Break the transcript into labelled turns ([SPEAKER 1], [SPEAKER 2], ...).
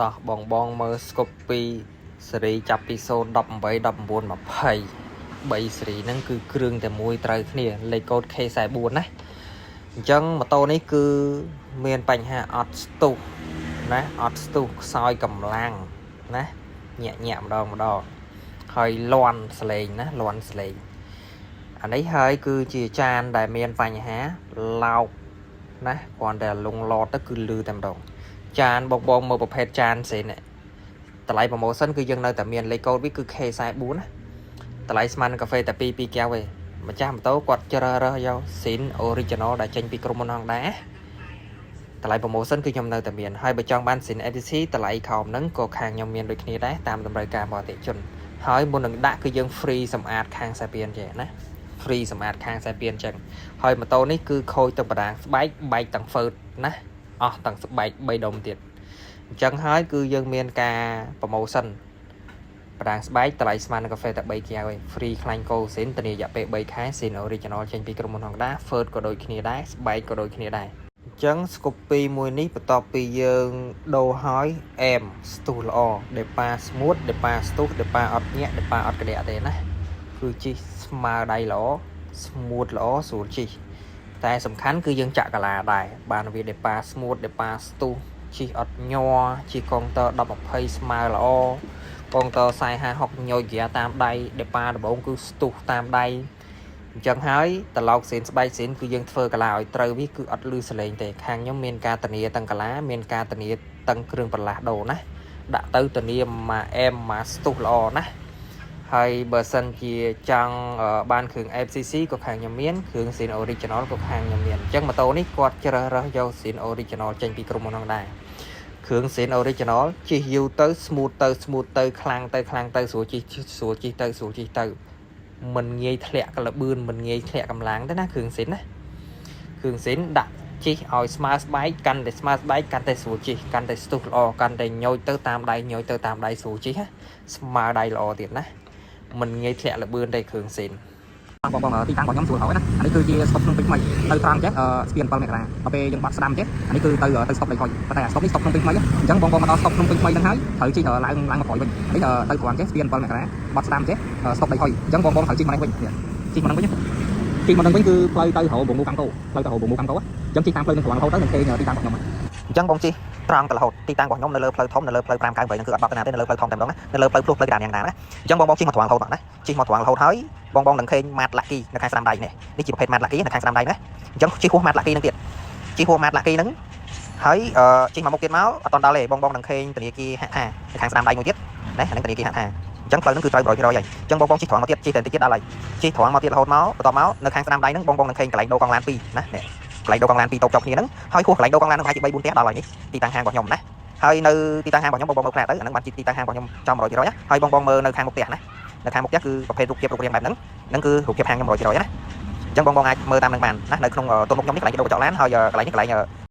[SPEAKER 1] តោះបងមើលស្គប់ពីសេរីចាប់ពី0 18 19 20 3សេរីហ្នឹងគឺគ្រឿងតែមួយត្រូវគ្នាលេខកូដ K44 ណាអញ្ចឹងម៉ូតូនេះគឺមានបញ្ហាអត់ស្ទុះណាអត់ស្ទុះខ្សោយកម្លាំងណាញាក់ម្ដងហើយលន់សលេងណាលន់សលេងអានេះហើយគឺជាចានដែលមានបញ្ហាឡោកណាគ្រាន់តែលងឡតទៅគឺលឺតែម្ដងចានបងមើលប្រភេទចានផ្សេងនេះតម្លៃ promotion គឺយើងនៅតែមានលេខកូដវាគឺ K44 ណាតម្លៃស្មើនឹងកាហ្វេតែ2កែវឯងម្ចាស់ម៉ូតូគាត់ជ្រើសរើសយកស៊ីន original ដែលចេញពីក្រុមហ៊ុន Honda តម្លៃ promotion គឺខ្ញុំនៅតែមានហើយបើចង់បានស៊ីន FTC តម្លៃខោមហ្នឹងក៏ខាងខ្ញុំមានដូចគ្នាដែរតាមតម្រូវការបរទេសជនហើយមុននឹងដាក់គឺយើង free សម្អាតខាងខ្សែពៀនចេះណា free សម្អាតខាងខ្សែពៀនចឹងហើយម៉ូតូនេះគឺខូចទាំងបដាងស្បែកបែកទាំងហ្វឺតណាអស់ទាំងស្បែក3ដុំទៀតអញ្ចឹងហើយគឺយើងមានការ promotion បដាងស្បែកតម្លៃស្មើនឹងកាហ្វេតែ3កែវឯង free ខ្លាញ់កូស៊ីនធានារយៈពេល3ខែស៊ីន original ចេញពីក្រុមហ៊ុន Honda ហ្វឺតក៏ដូចគ្នាដែរស្បែកក៏ដូចគ្នាដែរអញ្ចឹងស្គប់ពីមួយនេះបន្ទាប់ពីយើងដូរហើយអែមស្ទុះល្អដែលប៉ាស្មូតដែលប៉ាស្ទុះដែលប៉ាអត់ញាក់ដែលប៉ាអត់ក្តាក់ទេណាគឺជិះស្មើដៃល្អស្មូតល្អស្រួលជិះតែសំខាន់គឺយើងចាក់កាឡាដែរបានវាដែលប៉ាស្មូតដែលប៉ាស្ទុះជិះអត់ញ័រជិះកងត10 20ស្មើល្អកងត40 50ញយហ្គាតាមដៃដែលប៉ាដំបងគឺស្ទុះតាមដៃអញ្ចឹងហើយតឡោកសេនស្បែកសេនគឺយើងធ្វើកាឡាឲ្យត្រូវវាគឺអត់លឺសលេងទេខាងខ្ញុំមានការធានាទាំងកាឡាមានការធានាទាំងគ្រឿងបន្លាស់ដូរណាដាក់ទៅធានាមកអែមមកស្ទុះល្អណាហើយបើសិនជាចង់បានគ្រឿង FCC ក៏ខាងខ្ញុំមានគ្រឿងស៊ីន original ក៏ខាងខ្ញុំមានអញ្ចឹងម៉ូតូនេះគាត់ជ្រើសរើសយកស៊ីន original ចេញពីក្រុមហ៊ុនហ្នឹងដែរគ្រឿងស៊ីន original ជិះយូរទៅ smooth ទៅខ្លាំងទៅស្រួលជិះទៅមិនងាយធ្លាក់កលបឿនមិនងាយធ្លាក់កម្លាំងទេណាគ្រឿងស៊ីនណាគ្រឿងស៊ីនដាក់ជិះឲ្យស្មើស្បែកកាន់តែស្មើស្បែកកាន់តែស្រួលជិះកាន់តែស្ទុះល្អកាន់តែញយទៅតាមដៃស្រួលជិះស្មើដៃល្អទៀតណាមិនងាយធ្លាក់លបឿនទេគ្រឿងស៊ីនបងទីតាំងរបស់ខ្ញុំស្រួលហើយណាអានេះគឺជាស្តុបក្នុងពេញថ្មីទៅត្រង់ចេះស្ពាន7មករាដល់ពេលយើងបាត់ស្ដាំចេះអានេះគឺទៅស្តុបលេខហុយប៉ុន្តែអាស្តុបនេះស្តុបក្នុងពេញថ្មីអញ្ចឹងបងមកដល់ស្តុបក្នុងពេញថ្មីហ្នឹងហើយត្រូវជិះឡើងមកក្រោយវិញនេះទៅត្រង់ចេះស្ពាន7មករាបាត់ស្ដាំចេះស្តុបលេខហុយអញ្ចឹងបងត្រូវជិះមកនេះវិញជិះមកហ្នឹងវិញគឺផ្លូវទៅរហូតបងមូកាំកោផ្លូវទៅរហូតបងមូកាំកោអញ្ចឹងជិះតាមផ្លូវនឹងត្រង់រហូតទៅនឹងគេទីតាំងរបស់ខ្ញុំអញ្ចឹងបងជិះត្រង់ទៅរហូតទីតាំងរបស់ខ្ញុំនៅលើផ្លូវធំនៅលើផ្លូវ598ហ្នឹងគឺអត់បាត់ទៅណាទេនៅលើផ្លូវធំតែម្ដងណានៅលើផ្លូវភ្លោះផ្លូវក្រាមយ៉ាងណាណាអញ្ចឹងបងជិះមកត្រង់រហូតណាជិះមកត្រង់រហូតហើយបងនឹងឃើញម៉ាត់ឡាក់គីនៅខាងស្ដាំដៃនេះជាប្រភេទម៉ាត់ឡាក់គីនៅខាងស្ដាំដៃណាអញ្ចឹងជិះហួសម៉ាត់ឡាក់គីហ្នឹងទៀតជិះហួសម៉ាត់ឡាក់គីហ្នឹងហើយជិះមកមុខទៀតមកអត់តដល់ទេបងនឹងឃើញធនាគារហាក់ថានៅខាងស្ដាំដៃមួយទៀតណាអាហ្នឹងធនាគារហាក់ថាអញ្ចឹងផ្លូវហ្នឹងគឺត្រូវ 100% ហើយអញ្ចឹងបងជិះត្រង់មកទៀតជិះតែតិចទៀតដល់ហើយជិះត្រង់មកទៀតរហូតមកបន្ទាប់មកនៅខាងស្ដាំដៃហ្នឹងបងនឹងឃើញកន្លែងដូរកង់ឡាន2ណានេះកន្លែងដូរកង់ឡាន2តូបជាប់គ្នាហ្នឹងហើយហួសកន្លែងដូរកង់ឡានហ្នឹងប្រហែលជា3 4ផ្ទះដល់ហើយនេះទីតាំងហាងរបស់ខ្ញុំណាហើយនៅទីតាំងហាងរបស់ខ្ញុំបងមើលផ្លែទៅអាហ្នឹងបានទីតាំងហាងរបស់ខ្ញុំចំ 100% ហើយបងមើលនៅខាងមុខផ្ទះណានៅខាងមុខផ្ទះគឺប្រភេទរូបភាពរូបរាងបែបហ្នឹងគឺរូបភាពហាងខ្ញុំ 100% ណាអញ្ចឹងបងអាចមើលតាមនឹងបានណានៅក្នុងទូមុខខ្ញុំនេះកន្លែងដូរកញ្ចក់ឡានហើយកន្លែងនេះកន្លែង